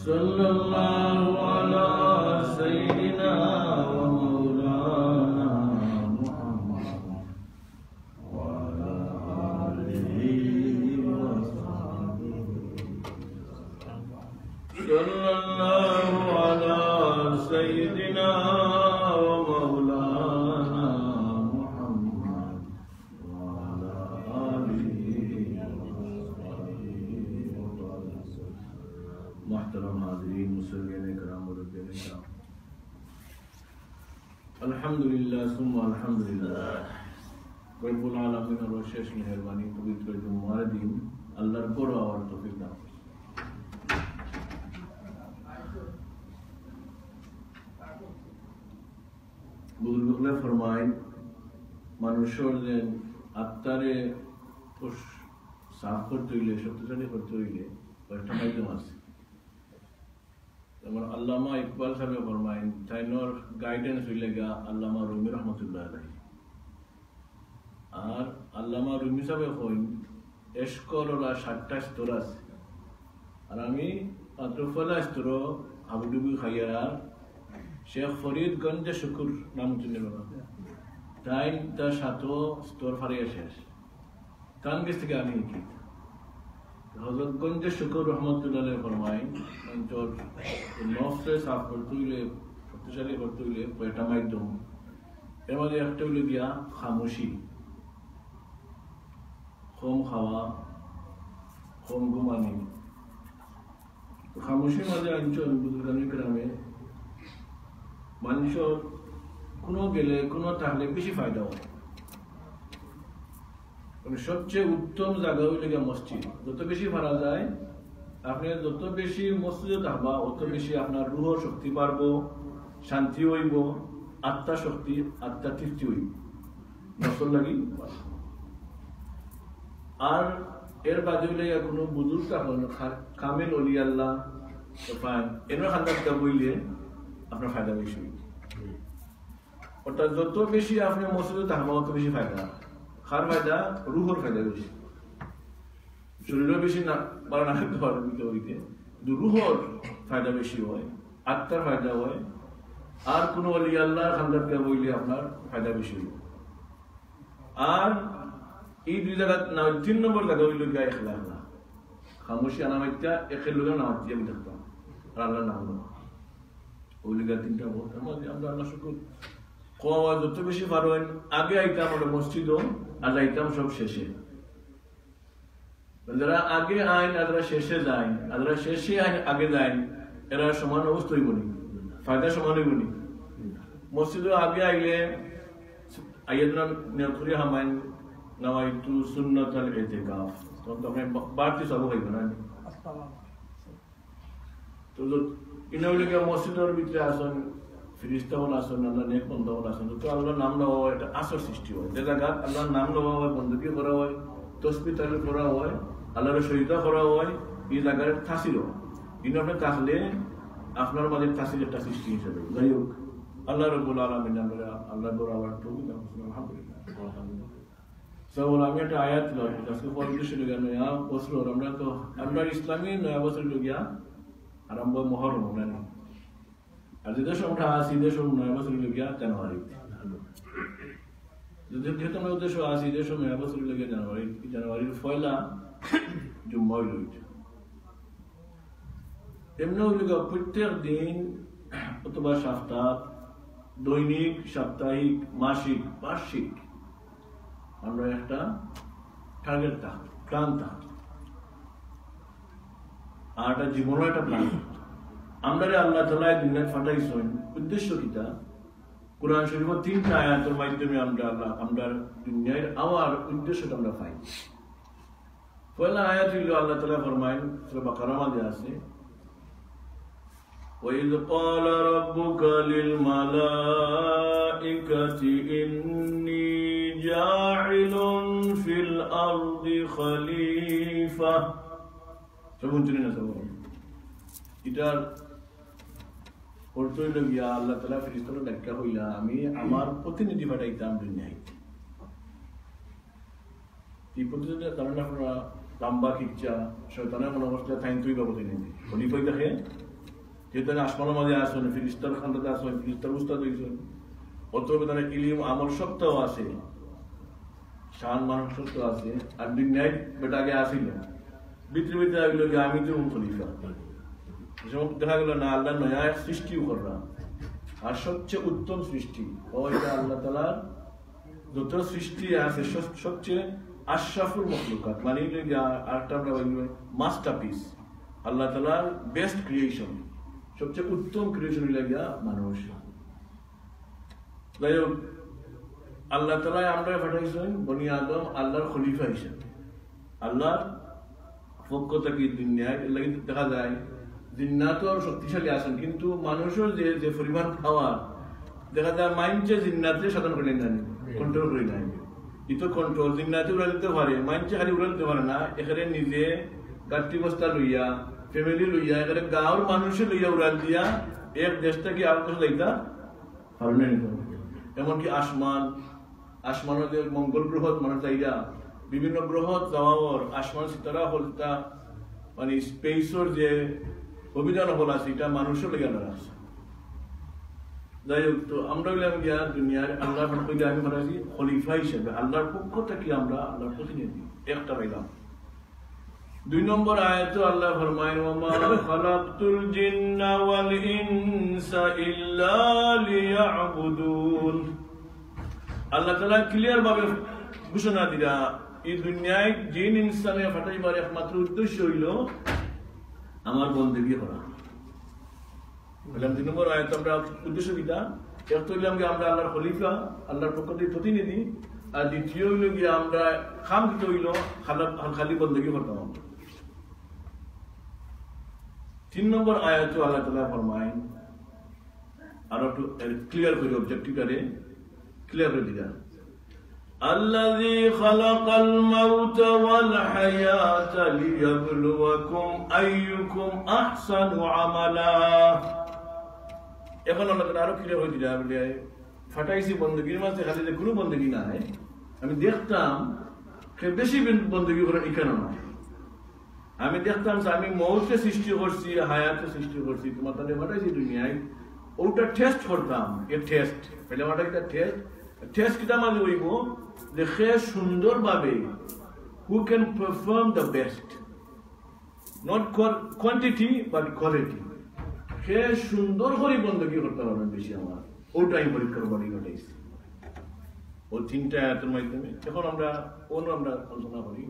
صلى الله على سيدنا ومولانا محمد وعلى آله وصحبه صلى الله على سيدنا ومولانا محمد وعلى آله وصحبه محترم حاضرین مسلمین کرام اور کرام আলহামদুলিল্লাহ সুম্মা আলহামদুলিল্লাহ রব্বুল আলামিনের অশেষ মেহেরবানি পবিত্র জুম্মার দিন আল্লাহর বড় আর তৌফিক দান বুজুর্গরা ফরমায় মানুষের যে আত্মারে সাফ করতে হইলে শক্তিশালী করতে হইলে কয়েকটা মাধ্যম আছে যেমন আল্লামা ইকবাল সাহেব ফরমাইন তাইনোর গাইডেন্স হইলে গা আল্লামা রুমি রহমতুল্লাহ আলাইহি আর আল্লামা রুমি সাহেব কইন এশকলরা 7টা স্তর আছে আর আমি আত্রফলা স্তর হাবুডুবি খাইয়ার শেখ ফরিদগঞ্জ শুকুর নাম চিনে বাবা তাই তার 7 স্তর ফারিয়া শেষ তান গেছ থেকে আমি কি হযরতগঞ্জ শুকুর রহমতুল্লাহ আলাইহি ফরমাইন অন্তর নফসে সাফ করতে হইলে শক্তিশালী করতে হইলে কয়টা মাধ্যম এর মধ্যে একটা হইল গিয়া খামোশি কম খাওয়া কম ঘুমানি খামোশির মাঝে অঞ্চল বুজুর্গানি গ্রামে মানুষের কোনো গেলে কোনো থাকলে বেশি ফায়দা হয় সবচেয়ে উত্তম জায়গা হইলে গিয়া মসজিদ যত বেশি ভাড়া যায় আপনি যত বেশি মসজিদে থাকবা অত বেশি আপনার রুহ শক্তি বাড়বো শান্তি হইব আত্মা শক্তি আত্মা তৃপ্তি হইব নসল লাগি আর এর বাদে হইলে কোনো বুজুর্গ থাকুন কামিল অলি আল্লাহ এর খান্দাটা বইলে আপনার ফায়দা বেশি হইব অর্থাৎ যত বেশি আপনি মসজিদে থাকবা অত বেশি ফায়দা খার ফায়দা রুহর ফায়দা বেশি শরীরও বেশি না বাড়া না করতে পারবে হইতে কিন্তু রুহর ফায়দা বেশি হয় আত্মার ফায়দা হয় আর কোন অলি আল্লাহর খান্দারকে বইলে আপনার ফায়দা বেশি হইব আর এই দুই জায়গা না 3 নম্বর জায়গা হইল গিয়া এখলা আল্লাহ খামোশি আনামাইতা একের লোকের নাম দিয়ে আমি থাকতাম আর আল্লাহর নাম ওই লিগা 3টা বলতে আমরা আল্লাহ শুকর কোয়া যত বেশি পারেন আগে আইতাম আমরা মসজিদও আর যাইতাম সব শেষে যারা আগে আইন আর শেষে যায় আর শেষে আইন আগে যায় এরা সমান অবস্থা হইব নি ফায়দা সমান হইব নি মসজিদও আগে আইলে আইয়াদনা নিয়তরি হামাইন নাওয়াইতু সুন্নাতাল ইতিকাফ তখন আপনি বাড়তি সব হইব না তো ইনাউলে মসজিদের ভিতরে আসেন ফিরিস্তাওয়ালা আসন আল্লাহ নেক বন্দাওয়ালা আসন তো আল্লাহর নাম নেওয়া হয় একটা আসর সৃষ্টি হয় যে জায়গা আল্লাহর নাম নেওয়া হয় বন্দুকি করা হয় তসবি তাহলে করা হয় আল্লাহর সহিতা করা হয় এই জায়গার তাসির হয় কিন্তু আপনি থাকলে আপনার মাঝে তাসির একটা সৃষ্টি হিসেবে যাই হোক আল্লাহ রব্বুল আলামিন আমরা আল্লাহ বড় আবার আলহামদুলিল্লাহ সবল আমি একটা আয়াত লই আজকে পরিবেশ হয়ে গেল নয়া বছর আমরা ইসলামী নয়া বছর লগিয়া আরম্ভ মহরম না আর যে দেশ আমরা আসি দেশ 9 বছর লগিয়া জানুয়ারি যেহেতু আমরা দেশ আসি দেশ 9 বছর লগিয়া জানুয়ারির পয়লা জুম্মা লইট এমনি লগিয়া প্রত্যেক দিন অথবা সপ্তাহ দৈনিক সাপ্তাহিক মাসিক বার্ষিক আমরা একটা টার্গেট থাকি প্ল্যান থাকি আর একটা জীবনের একটা প্ল্যান আমরা আল্লাহ তাআলা দুনিয়ায় পাঠাইছেন উদ্দেশ্য কিটা কুরআন শরীফের 3টা আয়াতের মাধ্যমে আমরা দুনিয়ার আওয়ার উদ্দেশ্যটা আমরা পাই পয়লা আয়াত হলো আল্লাহ তাআলা ফরমায় সূরা বাকারা মধ্যে আছে وَإِذْ قَالَ رَبُّكَ لِلْمَلَائِكَةِ إِنِّي جَاعِلٌ فِي الْأَرْضِ خَلِيفَةً সবুন চিনি না সবুন এটার অর্থ হইল গিয়া আল্লাহ তাআলা ফেরেশতাদের ডাকা হইলা আমি আমার প্রতিনিধি পাঠাইতাম দুনিয়ায় এই প্রতিনিধির কারণে আমরা লম্বা খিচ্ছা শয়তানের মন অবস্থা থাইন তুই বাবু প্রতিনিধি খলিফাই দেখে যেহেতু আসমানের মাঝে আসেন, ফিরিস্তার খান্দাতে আসেন, ফিরিস্তার উস্তাদ হয়েছেন, অতএব তাদের ইলিম আমল সত্ত্বেও আছে, শান মানব সত্য আছে। আর দুনিয়ায় বেটা আগে আসিল, ভিতরে ভিতরে আগলো যে আমি তো খলিফা। দেখা গেল না, আল্লাহ নয়া সৃষ্টিও কররা, আর সবচেয়ে উত্তম সৃষ্টি ও এটা আল্লাহ তাআলার যত সৃষ্টি আছে সবচেয়ে আশরাফুল মখলুকাত, মানে আরেকটা আমরা বলবো মাস্টারপিস, আল্লাহ তাআলার বেস্ট ক্রিয়েশন, সবচেয়ে উত্তম ক্রিয়েশন লাগিয়া মানুষ। যাই হোক, আল্লাহ তাআলা আমরা পাঠাইছেন বনি আদম আল্লাহর খলিফা হিসেবে। আল্লাহর পক্ষ থেকে দুনিয়ায় দেখা যায় জিন্নাত শক্তিশালী আছেন, কিন্তু মানুষের যে পরিমাণ পাওয়ার দেখা যায় মাইন্ডে জিন্নাতে সাধন করে নেন, কন্ট্রোল করে নেয়। ইতো কন্ট্রোল জিন্নাতে উড়াই দিতে পারে, মাইন্ডে খালি উড়াই দিতে পারে না। এখানে নিজে গাঠি বস্তা লইয়া, ফ্যামিলি লইয়া, এখানে গাঁর মানুষে লইয়া উড়াল দিয়া এক দেশ থেকে আর দেশ লাইতা পারে। এমনকি আসমানের মঙ্গল গ্রহ মানুষ যাইয়া বিভিন্ন গ্রহ যাওয়ার আসমান সিতারা হলতা মানে স্পেসর যে অভিযান হল আছে, এটা মানুষের লেগে আছে। যাই হোক, তো আমরা বললাম গিয়া দুনিয়ার আল্লাহ আমি বলেছি খলিফা হিসেবে আল্লাহর পক্ষ থেকে আমরা আল্লাহর প্রতিনিধি একটা পাইলাম। 2 নম্বর আয়াতে আল্লাহ ফরমায় ওমা খালাকতুল জিন্না ওয়াল ইনসা ইল্লা লিয়াবুদুন। আল্লাহ তাআলা ক্লিয়ার ভাবে ঘোষণা দিলা এই দুনিয়ায় জিন ইনসানে ফাটাইবার একমাত্র উদ্দেশ্য হইল আমার বন্দেগী করা। বললাম 2 নম্বর আয়াত আমরা উদ্দেশ্য কিটা, এক তো হইলাম আমরা আল্লাহর খলিফা, আল্লাহর পক্ষ থেকে প্রতিনিধি, আর দ্বিতীয় হইল গিয়ে আমরা খাম দিতে হইল খালি বন্দেগী করতাম। 3 নম্বর আয়াত আল্লাহ তাআলা ফরমায় আর একটু ক্লিয়ার করে অবজেক্টিভটারে ক্লিয়ার করে দিলা, আল্লাযী খালাকাল মাউতা ওয়াল হায়াতা লিয়াবলুয়াকুম আইয়ুকুম আহসানু আমালা। এখন আল্লাহ তাআলা আরো ক্লিয়ার করে দিলা, বলে ফাটাইছি বন্দেগীর মাঝে খালি যে কোনো বন্দেগী নাই, আমি দেখতাম বেশি বন্দেগী করার এখানে নয়। আমি দেখতাম আমি মৌতে সৃষ্টি করছি, হায়াতে সৃষ্টি করছি, তোমার তাহলে ফাটাইছি দুনিয়ায়, ওটা টেস্ট করতাম। এর টেস্ট পেলে আমার একটা টেস্ট কিটা মানে হইব যে সে সুন্দরভাবে who can perform the best, not quantity but quality, সে সুন্দর করে বন্দী করতে পারবেন বেশি আমার, ওটা আমি পরীক্ষার বাড়ি ঘটাইছি। ও 3টা আয়াতের মাধ্যমে এখন আমরা আলোচনা করি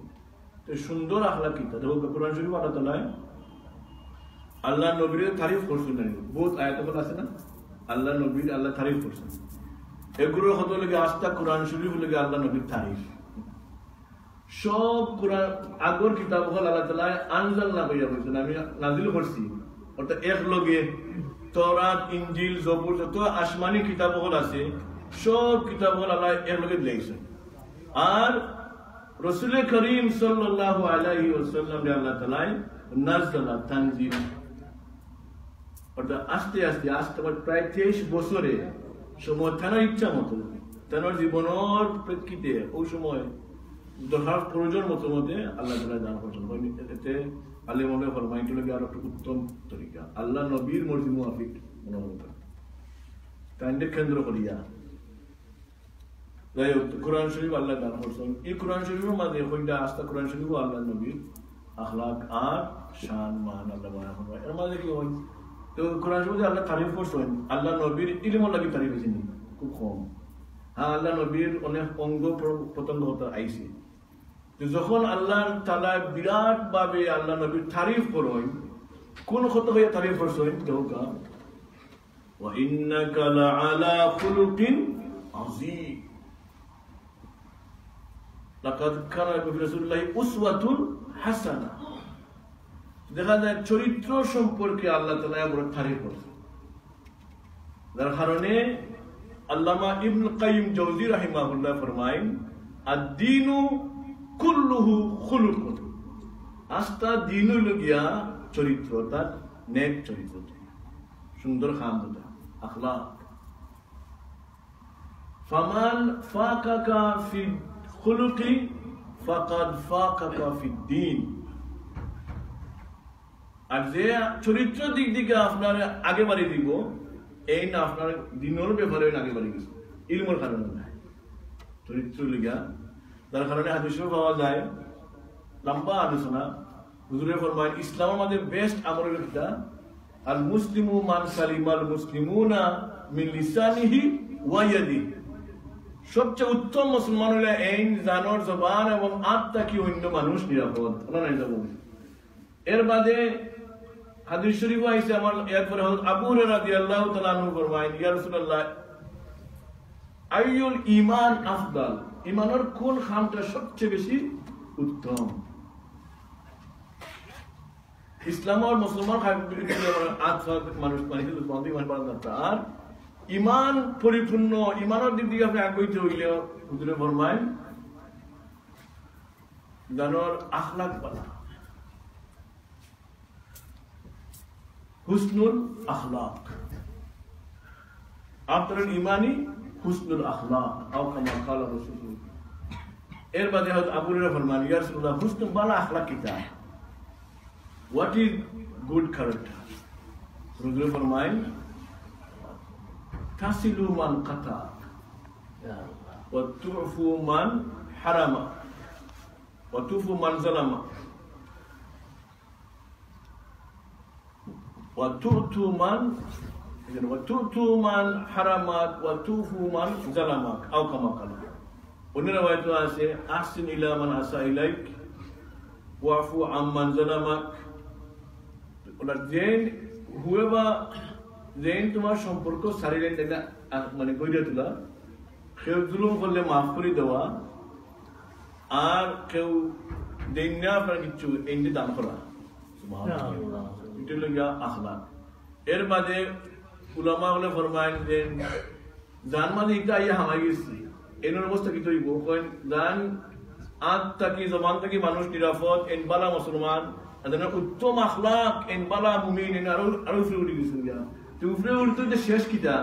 সুন্দর আখলাক কিতা। দেখো কোরআন শরীফ আল্লাহ তাআলা আল্লাহ নবীর তারিফ করছেন, বহুত আয়াত আছে না, আল্লাহ নবীর আল্লাহ তারিফ করছেন। এগুলো হতে লেগে আস্থা কোরআন শরীফ লেগে আল্লাহ নবীর তারিফ। সব কোরআন আগর কিতাব হল আল্লাহ তাআলা আনজাল না কইয়া বলছেন, আমি নাজিল করছি, অর্থাৎ এক লগে তওরাত, ইনজিল, জবুর যত আসমানি কিতাব হল আছে সব কিতাব হল আল্লাহ এক লগে দিয়েছেন। আর রাসূল করিম সাল্লাল্লাহু আলাইহি ওয়াসাল্লাম রে আল্লাহ তাআলা নাযলা তানজিল, অর্থাৎ আস্তে আস্তে প্রায় 23 বছরে সময় তার ইচ্ছা মতো তার জীবনের প্রেক্ষিতে ওই সময় দরকার প্রয়োজন মতো মধ্যে আল্লাহ তাআলা দান করছেন। এতে আলেমে ফরমাইতে লাগে আর একটা উত্তম তরিকা আল্লাহ নবীর মর্জি মুআফিক মনে হতো তাইন্ডে কেন্দ্র করিয়া। যাই হোক, কোরআন শরীফ আল্লাহ দান করছেন। এই কোরআন শরীফের মাঝে কইটা আস্থা কোরআন শরীফ আল্লাহ নবীর আখলাক আর শান মান আল্লাহ বয়ান করেন। এর মাঝে কি হয়, তো কোরআন শরীফে আল্লাহ তারিফ করছেন, আল্লাহ নবীর ইলমর লাগি তারিফ হয়েছে খুব কম। হ্যাঁ, আল্লাহ নবীর অনেক অঙ্গ প্রত্যঙ্গ হতে আইছে। যখন আল্লাহ তাআলা বিরাট ভাবে আল্লাহ নবীর তারিফ করেন, কোন কত হয়ে তারিফ করছেন, দেখো ওয়া ইন্নাকা লাআলা খুলুকিন আযীম, লাকাদ কানা ফি রাসূলিল্লাহি উসওয়াতুন হাসানাহ। দেখা যায় চরিত্র সম্পর্কে আল্লাহ তাআলা বড় তারিফ করেছেন। যার কারণে আল্লামা ইবনে কাইয়িম জাওজি রাহিমাহুল্লাহ ফরমায়েন, আদ-দীনু কুল্লুহু খুলুকুন, আস্থা দিন হইল গিয়া চরিত্র, অর্থাৎ নেক চরিত্র, সুন্দর খামতা আখলাক। ফামান ফাকাকা ফি খুলুকি ফাকাদ ফাকাকা ফি দ্বীন, আর যে চরিত্র দিক দিকে আপনার আগে বাড়ি দিব এই না আপনার দিনের ব্যাপারে আগে বাড়ি গেছে ইলমের কারণে না চরিত্র লিগা যার কারণে হাদিসে পাওয়া যায় লম্বা আলোচনা হুজুরে ফরমায় ইসলামের মধ্যে বেস্ট আমলের একটা আল মুসলিমু মান সালিমাল মুসলিমুনা মিন লিসানিহি ওয়া ইয়াদিহি সবচেয়ে উত্তম মুসলমান হলো এই জানোর জবান এবং আত্মা কি অন্য মানুষ নিরাপদ নাই যাব এর বাদে হাদিস শরীফ আইছে আমার এরপরে হযরত আবু হুরায়রা রাদিয়াল্লাহু তাআলা আনহু ফরমায় ইয়া রাসূলুল্লাহ আইয়ুল ঈমান আফদাল ঈমানের কোন খামটা সবচেয়ে বেশি উত্তম ইসলাম আর মুসলমান মানুষ আর ইমান পরিপূর্ণ ইমানের দিক দিয়ে আপনি আগাইতে হইলে হুজুরে ফরমায় জানোর আখলাক বালা হুসনুল আখলাক আপনার ইমানি হুসনুল আখলাক আও কামা ক্বালা রাসূলুল্লাহ এর বাদে হযরত আবু হুরায়রা ফরমান ইয়া রাসূলুল্লাহ হুসনুল বালা আখলাক কিতা what is good character হুজুরে ফরমায় তাসিলু মান কাতা ওয়া তুফু মান হারামা ওয়া তুফু মান জালামা ওয়া তুতু মান হারামাত ওয়া তুফু মান জালামাক আও কামা কালা অন্য রাওয়ায়াত আছে আহসিন ইলা মান আসা ইলাইক ওয়াফু আম্মান জালামাক ওটা জেন হুয়েবা জেন তোমার সম্পর্ক সারিলেন এটা মানে কইরা তোলা কেউ জুলুম করলে মাফ করে দেওয়া আর কেউ দেন না আপনার কিছু এনে দান করা সুবহানাল্লাহ এটা হলো আখলাক এর বাদে উলামা বলে ফরমায়েন যে জান মানে এটা ইয়া হামাই গেছি এর অবস্থা কি তৈব কইন জান আত্মা কি জবান থেকে মানুষ নিরাপদ এন বালা মুসলমান আদানা উত্তম আখলাক এন বালা মুমিন এন আরো ফ্রি গেছে গিয়া তো ফ্রি উঠতে যে শেষ কিটা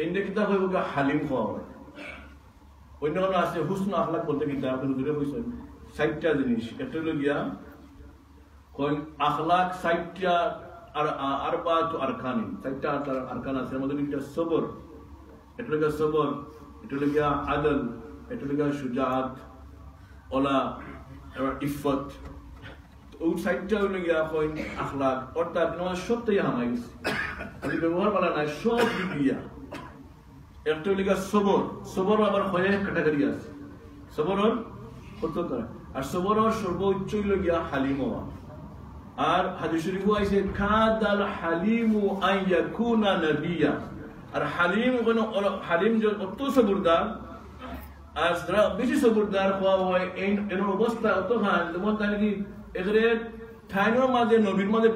এন্ডে কিতা হইব গা হালিম খাওয়া অন্য কোন আছে হুসন আখলাক বলতে কিতা আপনি দূরে কইছেন 60টা জিনিস এটা হলো গিয়া কোন আখলাক 60টা আর আরবাত আরকানি 60টা আরকান আছে আমাদের একটা সবর এটা হলো সবর এটা হলো গিয়া আদল এটা হলো গিয়া শুজাআত ওলা ইফত ও 60টা হলো গিয়া কোন আখলাক অর্থাৎ তোমার সত্যই হামাই গেছে আমি ব্যবহার বলা না সব দিয়া একটা হলো গিয়া সবর সবর আবার কয়েক ক্যাটাগরি আছে সবরর কত করে আর সবরর সর্বোচ্চ হলো গিয়া হালিম হওয়া আর হাদিস শরীফে আছে কাদাল হালিমু আন ইয়াকুনা নাবিয়্যা আর হালিম কোন হালিম যে অত সবরদার আর যারা বেশি সবরদার হওয়া হয় এর অবস্থা অত খান যেমন তাই কি এখানে ঠাইনের মাঝে নবীর মাঝে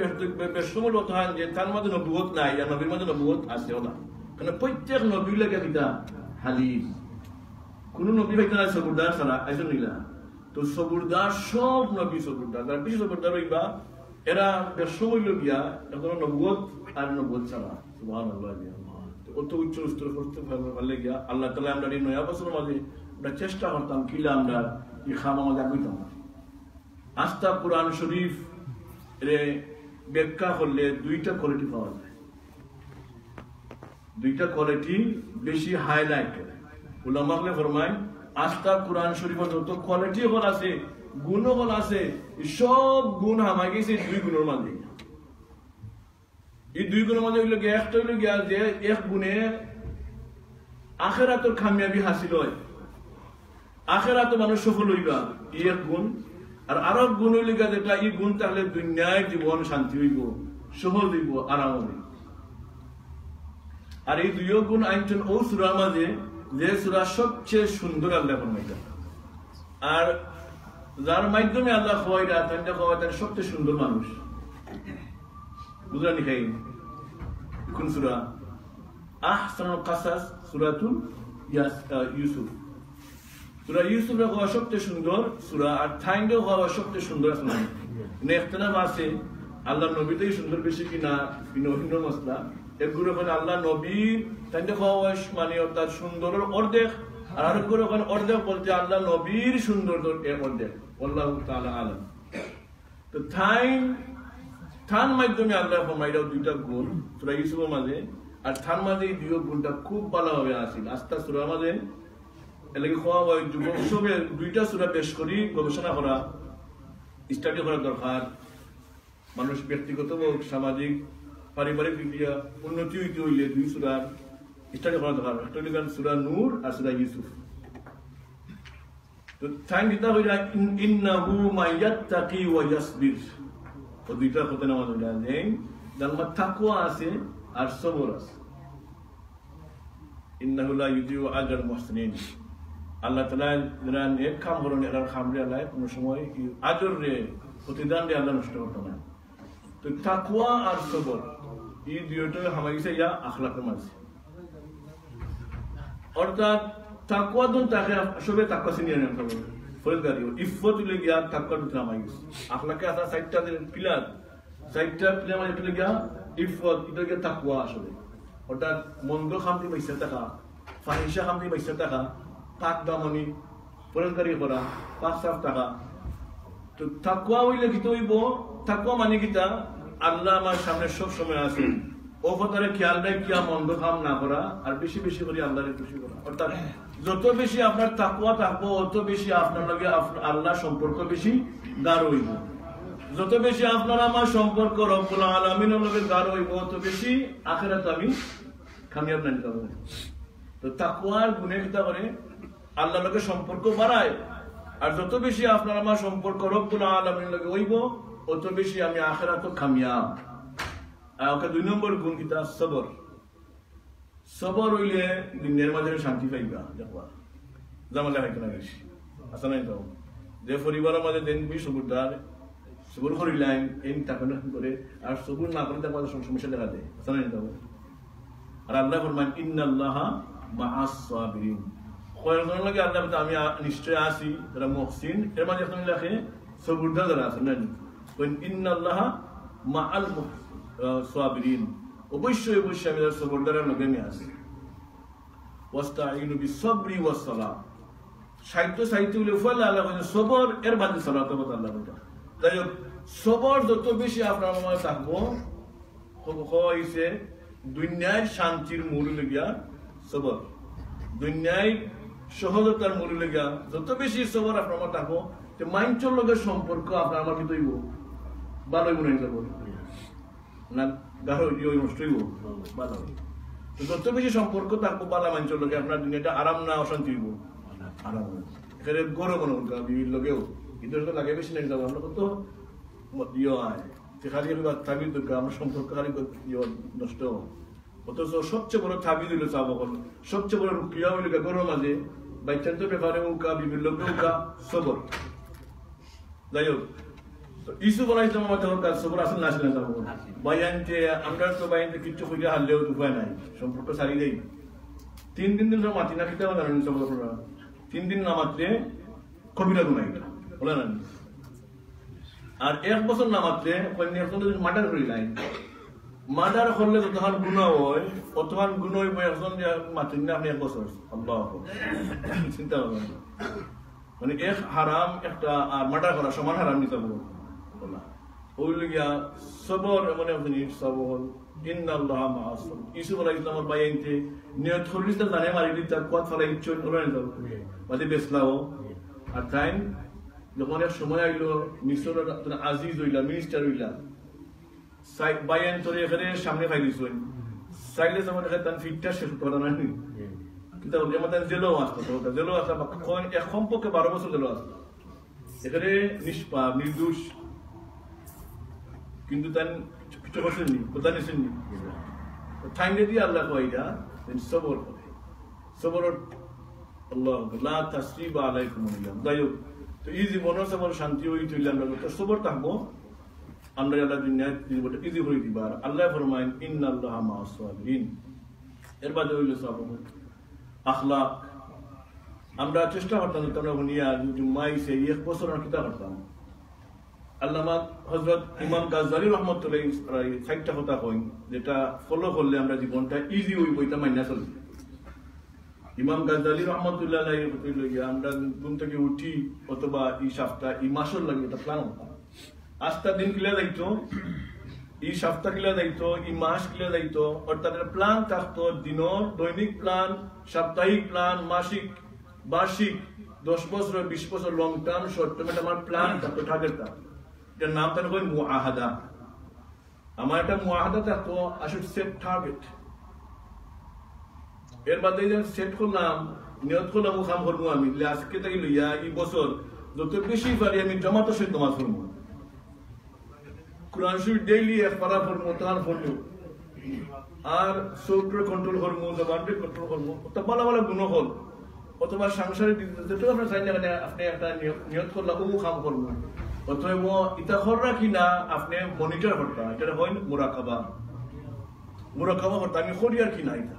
বেশমূল হতে হয় যে তার মাঝে নবুয়ত নাই আর নবীর মাঝে নবুয়ত আছে ওলা কারণ প্রত্যেক নবী লাগে কিতা হালিম কোন নবী ভাইতা নাই সবরদার ছাড়া আইসন নিলা তো সবরদার সব নবী সবরদার যারা বেশি সবরদার হইবা এরা বেশমূল গিয়া এখন নবুয়ত আর নবুয়ত ছাড়া সুবহানাল্লাহ অত উচ্চ স্তর করতে পারলে গিয়া আল্লাহ তাআলা আমরা এই নয়া বছরের মাঝে আমরা চেষ্টা করতাম কিলা আমরা এই খামা মাঝে আগাইতাম আস্থা কোরআন শরীফ রে ব্যাখ্যা করলে দুইটা কোয়ালিটি পাওয়া যায় দুইটা কোয়ালিটি বেশি হাইলাইট করে উলামা হলে ফরমায় আস্থা কোরআন শরীফের যত কোয়ালিটি হল আছে গুণ হল আছে সব গুণ হামাই গেছে দুই গুণের মাঝে এই দুই গুণের মাঝে হইল গিয়া একটা হইল গিয়া যে এক গুণে আখিরাতের কামিয়াবি হাসিল হয় আখিরাতে মানুষ সফল হইবা এই এক গুণ আর আরো গুণ হইল গিয়া যেটা এই গুণ তাহলে দুনিয়ায় জীবন শান্তি হইব সহজ হইব আরাম হইব আর এই দুই গুণ আইনছেন ও সূরার মাঝে যে সূরা সবচেয়ে সুন্দর আল্লাহ ফরমাইছেন আর যার মাধ্যমে আল্লাহ খোয়াইরা তান্ডা খোয়াইতেন সবচেয়ে সুন্দর মানুষ বুঝলেন খাই কোন সূরা আহসানুল কাসাস সূরাতুল ইউসুফ সূরা ইউসুফের হওয়া সবচেয়ে সুন্দর সূরা আর থাইন্ডে হওয়া সবচেয়ে সুন্দর আছে মানে ইখতিলাফ আছে আল্লাহ নবীতেই সুন্দর বেশি কিনা ভিন্ন মসলা এগুলো ওখানে আল্লাহ নবী তাইন্ডে হওয়া মানে অর্থাৎ সুন্দরের অর্ধেক আর আরেকগুলো ওখানে অর্ধেক বলতে আল্লাহ নবীর সুন্দর এর অর্ধেক আল্লাহু তাআলা আলাম তো থাইন থান মাধ্যমে আল্লাহ ফরমাইরাও দুইটা গুণ সূরা ইউসুফের মাঝে, আর থান মাঝে এই দুই গুণটা খুব ভালোভাবে আসিল। আস্তা সূরার মাঝে এলাকি খোয়া হয় যুবক সবের দুইটা সূরা পেশ করি গবেষণা করা, স্টাডি করা দরকার। মানুষ ব্যক্তিগত হোক, সামাজিক, পারিবারিক দিক দিয়ে উন্নতি হইতে হইলে দুই সূরার স্টাডি করা দরকার। একটা হইল সূরা নূর আর সূরা ইউসুফ। তো থাইন দিতা হইলা ইন্নাহু মাইয়াত্তাকি ওয়া ইয়াসবির, তো দুইটা কথা নামাজ হইলা যে যার মধ্যে তাকওয়া আছে আর সবর আছে। ইন্নাহু লা ইউদিউ আজরাল মুহসিনিন, আল্লাহ তাআলা যারা নেক কাম করেন এর খামরে আল্লাহ কোন সময় আজর রে প্রতিদান দিয়ে আল্লাহ নষ্ট করতে না। তো তাকওয়া আর সবর এই দুইটা হামাইছে ইয়া আখলাকের মাঝে। অর্থাৎ তাকওয়া দন তাকে আসলে তাকওয়া সিনিয়র নাম হবে ফরজগারি ইফত লাগিয়া তাকওয়া দন হামাই গেছে। আখলাকে আসা সাইটটা পিলার, সাইটটা পিলার মানে লাগিয়া ইফত এটা লাগিয়া তাকওয়া আসলে। অর্থাৎ মন্দ খামতি পয়সা টাকা, ফাহিশা খামতি পয়সা টাকা, পাক দামনি ফরজগারি করা, পাক সাফ টাকা। তো তাকওয়া হইলে কি হইব? তাকওয়া মানে কিটা আল্লাহ আমার সামনে সব সময় আছে, ও কথারে খেয়াল রাখিয়া মন্দ কাম না করা, আর বেশি বেশি করে আল্লাহরে খুশি করা। অর্থাৎ যত বেশি আপনার তাকওয়া থাকবো অত বেশি আপনার লগে আল্লাহ সম্পর্ক বেশি গাঢ় হইব। যত বেশি আপনার আমার সম্পর্ক রব্বুল আলামিনের লগে গাঢ় হইব তত বেশি আখিরাত আমি কামিয়াব না নিতে পারবো। তো তাকওয়ার গুণে কিটা করে আল্লাহর লগে সম্পর্ক বাড়ায়, আর যত বেশি আপনার আমার সম্পর্ক রব্বুল আলামিনের লগে হইব অত বেশি আমি আখিরাত কামিয়াব। আর ওকে দুই নম্বর গুণ কিটা সবর। সবর হইলে দিনের মাঝে শান্তি পাইবা, দেখবা জামালা হইতো না বেশি আসা নাই। তো যে পরিবারের মাঝে দিন বি সবুরদার সবুর করিলাম এই টাকা করে, আর সবুর না করে তার সমস্যা দেখা দেয়, আসা নাই। তো আর আল্লাহ ফরমান ইন্নাল্লাহা মাআস সাবিরিন, কয়েকজন লাগে আল্লাহ আমি নিশ্চয় আছি যারা মুহসিন, এর মাঝে আপনি লেখে সবুরদার যারা আছেন না, ইন্নাল্লাহা মাআল সাবিরিন, অবশ্যই অবশ্যই আমি সবরদারের লগে নিয়ে আসি। ওয়াস্তাঈনু বিসসবরি ওয়াস সালাহ, সাহিত্য সাহিত্য বলে ফলে আল্লাহ বলেন সবর, এর বাদে সালাত কথা আল্লাহ বলেন। তাই সবর যত বেশি আপনার মনে থাকবো হইছে দুনিয়ার শান্তির মূল লাগিয়া সবর, দুনিয়ায় সহজতার মূল লাগিয়া যত বেশি সবর আপনার মনে থাকবো মাইন্ডের লগে সম্পর্ক আপনার আমার কিন্তু হইব ভালোই মনে হইতে পারে না, গাঢ় নষ্ট হইব ভালো। যত বেশি সম্পর্ক থাকবো বালা মাঞ্চল লোকে আপনার দুনিয়াটা আরাম না অশান্তি হইব, আরাম এখানে গৌরব বিভিন্ন লোকেও কিন্তু লাগে বেশি নেই যাবো আমরা কত ইয়ে হয় খালি থাকি দরকার আমার সম্পর্ক খালি নষ্ট। অথচ সবচেয়ে বড় থাবি দিল চাবো সবচেয়ে বড় ক্রিয়া হইল গৌরব মাঝে বাইচান্ত ব্যাপারে উকা বিভিন্ন লোকে উকা সবর। যাই হোক ইসুফ আলাইহিস সালাম তখন কাজ সবর আসল না আসলে যাবো বাইয়ানতে আমরা তো বাইয়ানতে কিচ্ছু খুঁজে হারলেও উপায় নাই, সম্পর্ক সারি দেই। 3 দিন মাতি না খেতে হবে জানেন সব আপনারা, 3 দিন না মাত্রে কবিরা গুনাই বলে না, আর 1 বছর না মাত্রে মার্ডার করিলাই, মার্ডার করলে যতক্ষণ গুণা হয় ততক্ষণ গুণ হইব একজন মাতিন না আপনি 1 বছর। আল্লাহ চিন্তা করবেন মানে এক হারাম একটা আর মার্ডার করা সমান হারাম নিতে বলা ওইল গিয়া সবর এমন জিনিস সবর। ইন্নাল্লাহা মাআস সাবিরিন, ইউসুফ আলাইহিস সালামের বাইনতে নিয়ত করলিস জানে মারি দিতা কত ফলাই ইচ্ছন ওরান দাও বাদে বেসলাও। আর টাইম যখন এক সময় আইলো মিশরের আজিজ হইলা মিনিস্টার হইলা সাইড বাইন তোরে এখানে সামনে ফাইলিস হই সাইলে যখন দেখা তান ফিটটা শেষ করা না নি কিন্তু আমাদের জেলও আসতো, তো জেলও আসা কোন এক সম্পর্কে 12 বছর জেলও আসতো, এখানে নিষ্পাপ নির্দোষ কিন্তু তার কিছু বসেননি কোথা নিছেননি ঠাইনে দিয়ে আল্লাহ কয়টা সবর করে সবর আল্লাহ লা তাসরিবা আলাইকুম আলাইকুম। যাই হোক তো এই জীবনও সবর শান্তি হয়ে চললে আমরা তো সবর থাকবো আমরা আল্লাহ দুনিয়ায় জীবনটা ইজি করে দিবা। আর আল্লাহ ফরমায়েন ইন্নাল্লাহা মাআস সাবিরিন, এর বাদে হইল সবর আখলাক। আমরা চেষ্টা করতাম তোমরা হুনিয়া জুম্মাইছে 1 বছর কিতা করতাম। আল্লামা হযরত ইমাম গাজ্জালী রাহমাতুল্লাহ আলাইহি 60টা কথা কইন যেটা ফলো করলে আমরা জীবনটা ইজি হইব, এটা মাইনা চলবে। ইমাম গাজ্জালী রাহমাতুল্লাহ আলাইহি কইলো আমরা ঘুম থেকে উঠি অথবা এই সপ্তাহ এই মাসের লাগে এটা প্ল্যান হতো, আজটা দিন কিলা যাইতো এই সপ্তাহ কিলা দায়িত্ব, এই মাস কিলা দায়িত্ব, অর্থাৎ প্ল্যান থাকতো দিনের দৈনিক প্ল্যান, সাপ্তাহিক প্ল্যান, মাসিক, বার্ষিক, 10 বছর 20 বছর লং টার্ম শর্ট টার্ম আমার প্ল্যান থাকতো, টার্গেট থাকতো। এটার নাম তাহলে কই মুআহাদা। আমার একটা মুআহাদা থাকতো, আই শুড সেট টার্গেট। এর বাদে সেট করলাম, নিয়ত করলাম ও কাম করবো আমি আজকে থেকে লইয়া এই বছর যত বেশি পারি আমি জমাতো সহিত নামাজ পড়বো, কোরআন শরীফ ডেইলি এক পারা পড়বো, তাহার পড়বো, আর চোখটা কন্ট্রোল করবো, জবানটা কন্ট্রোল করবো। অত ভালো ভালো গুণ হল, অথবা সাংসারিক যেটাও আপনার চাই না, আপনি একটা নিয়ত করলাম ও কাম করবো, অতএব ইটা কররা কিনা আপনি মনিটর করতে, এটা হয় মুরাকাবা। মুরাকাবা করতে আমি করি আর কিনা। এটা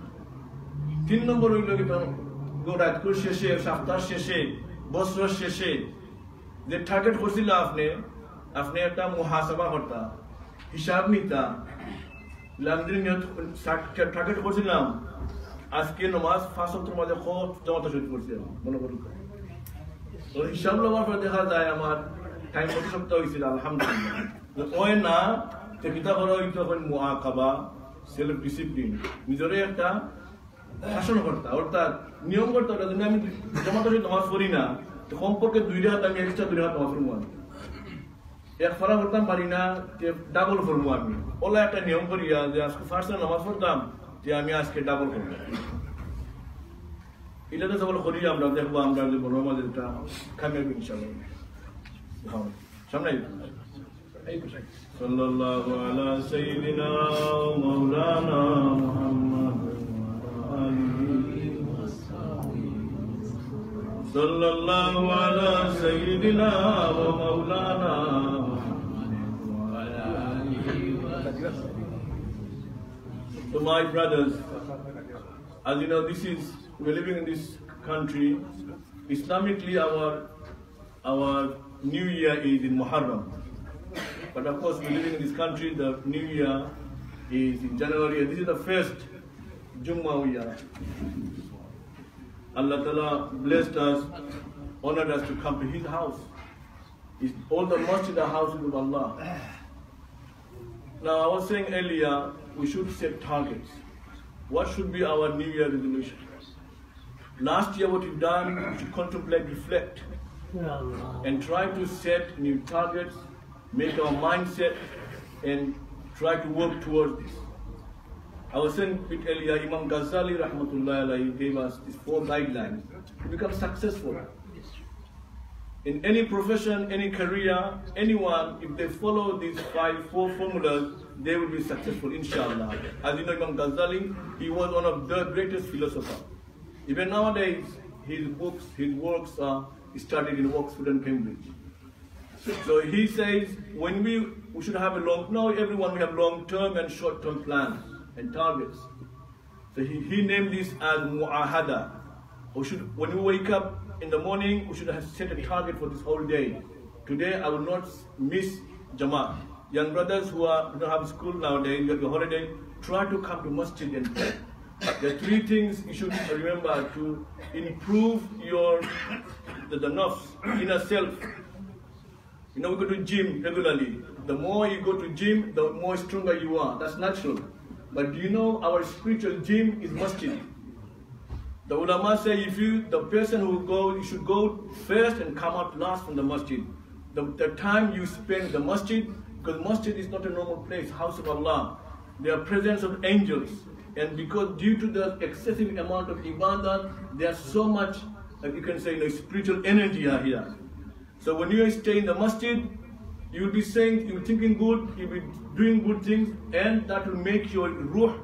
3 নম্বর হইল রাতকুর শেষে, সপ্তাহ শেষে, বছর শেষে যে টার্গেট করছিল আপনি একটা মুহাসাবা করতা, হিসাব নিতা। টার্গেট করছিলাম আজকে নমাজ 5 ওয়াক্তের মাঝে কত জমাতে শুরু করছি মনে করুন। তো হিসাব লওয়ার পর দেখা যায় আমার টাইম কত সপ্তাহ হয়েছিল, আলহামদুলিল্লাহ। ওই না কিতা করা হইতো মুআকাবা, সেলফ ডিসিপ্লিন, নিজের একটা শাসন করতা, অর্থাৎ নিয়ম করতে। যদি আমি জমাতে নামাজ পড়ি না, কমপক্ষে 2 রাত আমি এক্সট্রা 2 রাত নামাজ পড়বো। আমি এক ফারা করতাম পারি না, ডাবল করবো। আমি ওলা একটা নিয়ম করিয়া যে আজকে ফার্স্ট নামাজ পড়তাম, যে আমি আজকে ডাবল করবো। এটাতে সবল করি আমরা, দেখবো আমরা যে বড় মাঝে এটা কামিয়াবি ইনশাআল্লাহ। সামনে সাল্লাল্লাহু আলা সাইয়্যিদিনা মাওলানা Muhammad sallallahu ala sayyidina wa maulana. So my brothers, as you know, we're living in this country. Islamically, our new year is in Muharram, but of course we're living in this country. The new year is in January, and this is the first Jummah year. Allah Ta'ala blessed us, honored us to come to His house. All the masjid are houses of Allah. Now I was saying earlier, we should set targets. What should be our New Year resolution? Last year what we've done, we should contemplate, reflect, and try to set new targets, make our mindset, and try to work towards this. I was saying a bit earlier, Imam Ghazali rahmatullahi alayhi gave us these 4 guidelines to become successful. In any profession, any career, anyone, if they follow these 4 formulas, they will be successful, inshallah. As you know, Imam Ghazali, he was one of the greatest philosophers. Even nowadays, his works are studied in Oxford and Cambridge. So he says, we should have now everyone we have long-term and short-term plans and targets. So he named this as mu'ahada. When we wake up in the morning, we should have set a target for this whole day. Today I will not miss Jummah. Young brothers who don't have school nowadays, you have a holiday, try to come to masjid and pray. There are 3 things you should remember to improve the nafs, inner self. You know, we go to gym regularly. The more you go to gym, the more stronger you are. That's natural. But do you know our spiritual gym is masjid? The ulama say the person who you should go first and come out last from the masjid. The time you spend in the masjid, because masjid is not a normal place, house of Allah. There are presence of angels. And because due to the excessive amount of ibadah, there's so much, like you can say, spiritual energy here. So when you stay in the masjid, you will be saying, you'll be thinking good, you'll be doing good things, and that will make your ruh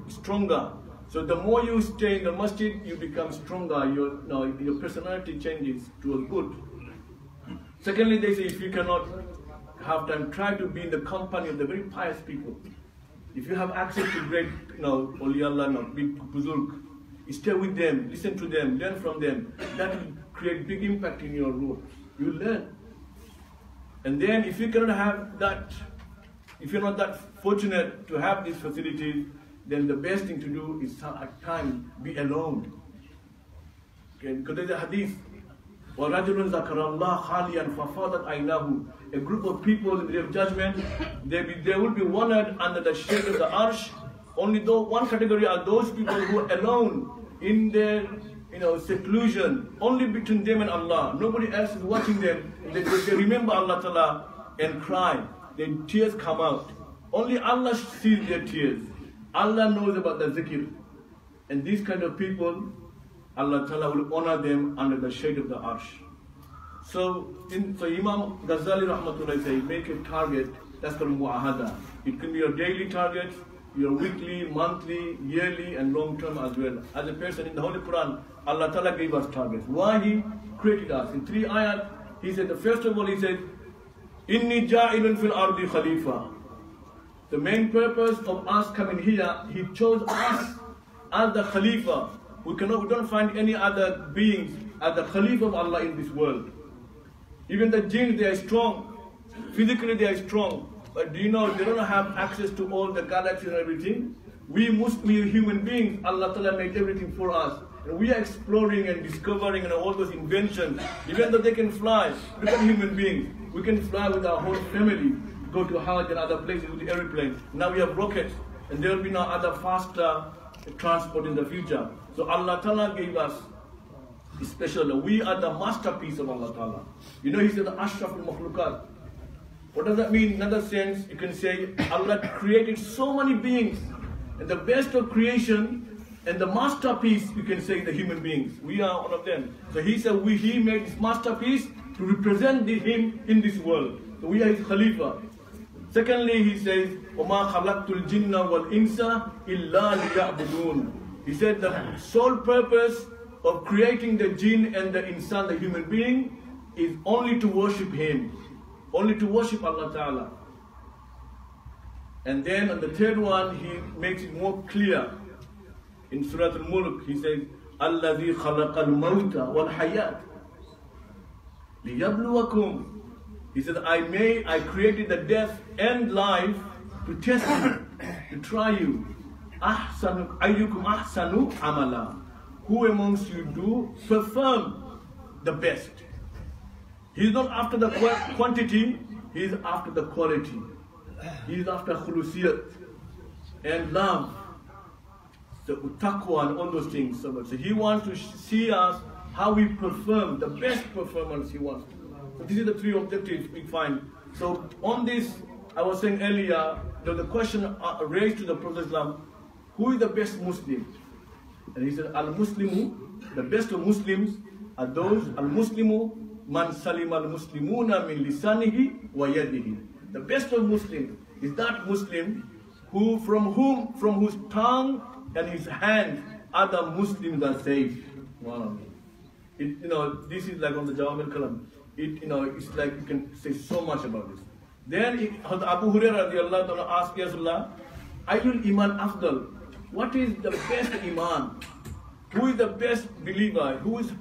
stronger. So the more you stay in the masjid, you become stronger, your personality changes to a good. Secondly, they say if you cannot have time, try to be in the company of the very pious people. If you have access to great, Awliya Allah, big buzurg, stay with them, listen to them, learn from them. That will create big impact in your ruh. You learn. And then if you cannot have that, if you're not that fortunate to have these facilities, then the best thing to do is at time be alone. Okay? Because there's a hadith وَرَجُلٌ ذَكَرَ اللَّهَ خَالِيًا فَفَاضَتْ عَيْنَاهُ. A group of people in the day of judgment, they will be honored under the shade of the arsh. Only though one category are those people who are alone in their seclusion, only between them and Allah. Nobody else is watching them. They remember Allah Ta'ala and cry. Their tears come out. Only Allah sees their tears. Allah knows about the zikr. And these kind of people, Allah Ta'ala will honor them under the shade of the arsh. So Imam Ghazali Rahmatullah say, make a target, that's called mu'ahada. It can be your daily target, your weekly, monthly, yearly, and long term as well. As a person in the Holy Quran, Allah Ta'ala gave us targets. Why He created us? In 3 ayat, He said, the first of all, He said, Inni ja'ilun fil ardi khalifa. The main purpose of us coming here, He chose us as the Khalifa. We don't find any other beings as the Khalifa of Allah in this world. Even the jinns, they are strong. Physically they are strong. But do you know, they don't have access to all the galaxies and everything. We human beings, Allah Ta'ala made everything for us. And we are exploring and discovering and all those inventions. Even though they can fly, look at human beings. We can fly with our whole family, go to Hajj and other places with the airplane. Now we have rockets, and there will be no other faster transport in the future. So Allah Ta'ala gave us special. We are the masterpiece of Allah Ta'ala. You know, He said the Ashraf al-Makhlukat. What does that mean? In another sense, you can say Allah created so many beings, and the best of creation and the masterpiece, you can say, the human beings. We are one of them. So He said He made His masterpiece to represent Him in this world. So we are His Khalifa. Secondly, He says, وَمَا خَلَقْتُ الْجِنَّ وَالْإِنسَ إِلَّا لِيَعْبُدُونَ. He said the sole purpose of creating the jinn and the insan, the human being, is only to worship Him. Only to worship Allah Ta'ala. And then on the third one, He makes it more clear. In Surah Al-Mulk, He says, الَّذِي خَلَقَ الْمَوْتَ وَالْحَيَاةَ لِيَبْلُوَكُمْ. He said, I created the death and life to test you, to try you. أَحْسَنُ أَيُّكُمْ أَحْسَنُ عَمَلًا. Who amongst you do perform the best? He is not after the quantity, He is after the quality. He is after khulusiyat and love, the taqwa and all those things. So He wants to see us how we perform, the best performance He wants. So these are the 3 objectives we find. So on this, I was saying earlier, there was a question raised to the Prophet Islam, who is the best Muslim? And he said, Al-Muslimu, the best of Muslims are those, Al-Muslimu, man salim al-Muslimuna min lisanihi wa yadihi. The best of Muslims is that Muslim from whose tongue and his hand other Muslims are safe. Wow. This is like on the Jawam al-Kalam. It's like you can say so much about this. Then Abu Hurairah radiallahu ta'ala asked Rasulullah, Ayyul Iman Afdal. What is the best Iman? Who is the best believer? Whose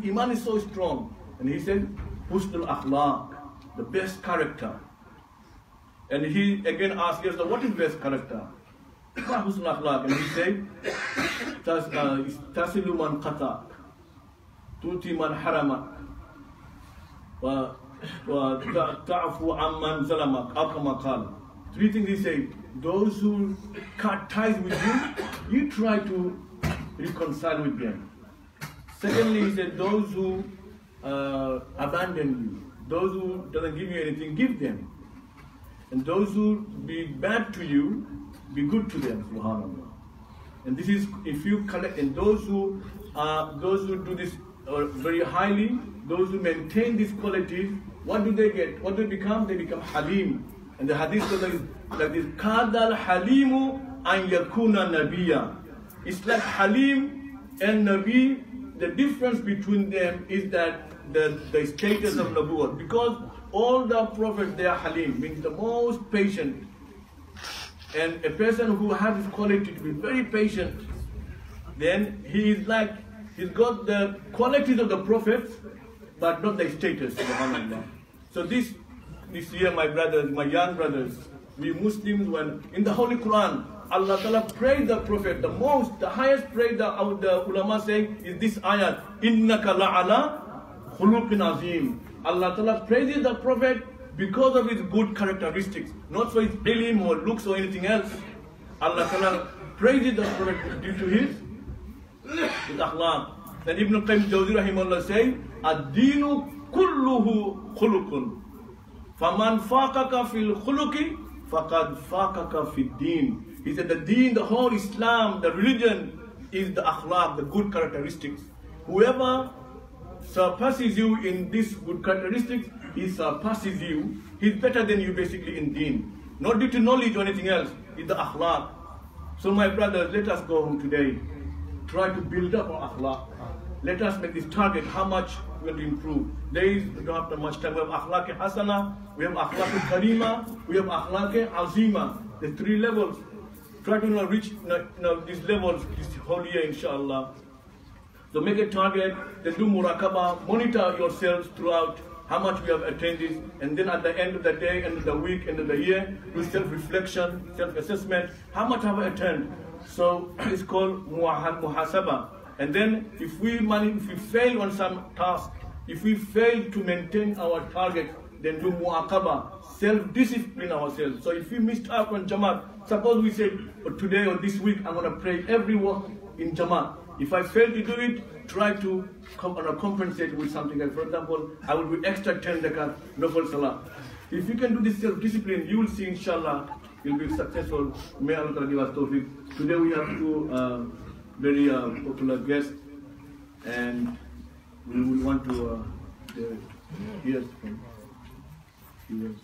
Iman is so strong? And he said, Husnul Akhlaq, the best character. And he again asked Rasulullah, what is best character? Husnul Akhlaq. And he said, Tasilu man qatak, tuti man haramak, wa ta'afu amman zalamak, akama qal. 3 things he said. Those who cut ties with you, you try to reconcile with them. Secondly, he said, those who abandon you, those who doesn't give you anything, give them. And those who be bad to you, be good to them, subhanAllah. And this is, if you collect, and those who do this very highly, those who maintain these qualities, what do they get? What do they become? They become halim. And the hadith is like this, Kadal halimu an yakuna nabiya. It's like halim and nabi. The difference between them is that the status of nabuwwat. Because all the prophets, they are halim, means the most patient. And a person who has this quality to be very patient, then he's got the qualities of the prophets, but not the status, subhanAllah. So this year, my brothers, my young brothers, we Muslims, when in the Holy Quran, Allah Ta'ala praised the Prophet, the highest praise the ulama say is this ayat, Innaka la'ala khuluqin azim. Allah Ta'ala praises the Prophet because of his good characteristics, not for his ilm or looks or anything else. Allah Ta'ala praises the Prophet due to his akhlaq. Then Ibn Qayyim Jawzi rahimahullah say, ad-deenu kulluhu khuluqun. Faman faqaka fil khuluqi faqad faqaka fid deen. He said the deen, the whole Islam, the religion is the akhlaq, the good characteristics. Whoever surpasses you in these good characteristics, he surpasses you. He's better than you basically in deen. Not due to knowledge or anything else, it's the akhlaq. So my brothers, let us go home today. Try to build up our akhlaq. Let us make this target, how much we will improve. We don't have much time. We have akhlaq hasana, we have akhlaq karima, we have akhlaq azima. The 3 levels. Try to reach these levels this whole year, inshallah. So make a target, then do muraqabah, monitor yourselves throughout how much we have attained this, and then at the end of the day, end of the week, end of the year, do self-reflection, self-assessment, how much have I attained? So it's called muhasaba. And then if we fail on some task, if we fail to maintain our target, then do muaqaba, self-discipline ourselves. So if we missed out on Jamaat, suppose we say today or this week I'm going to pray every work in Jamaat. If I fail to do it, try to compensate with something else. For example, I will do extra 10 rakat, nafil salah. If you can do this self-discipline, you will see, inshallah, you'll be successful. May Allah give us tawfiq. Today we have 2 very popular guests, and we would want to hear from you.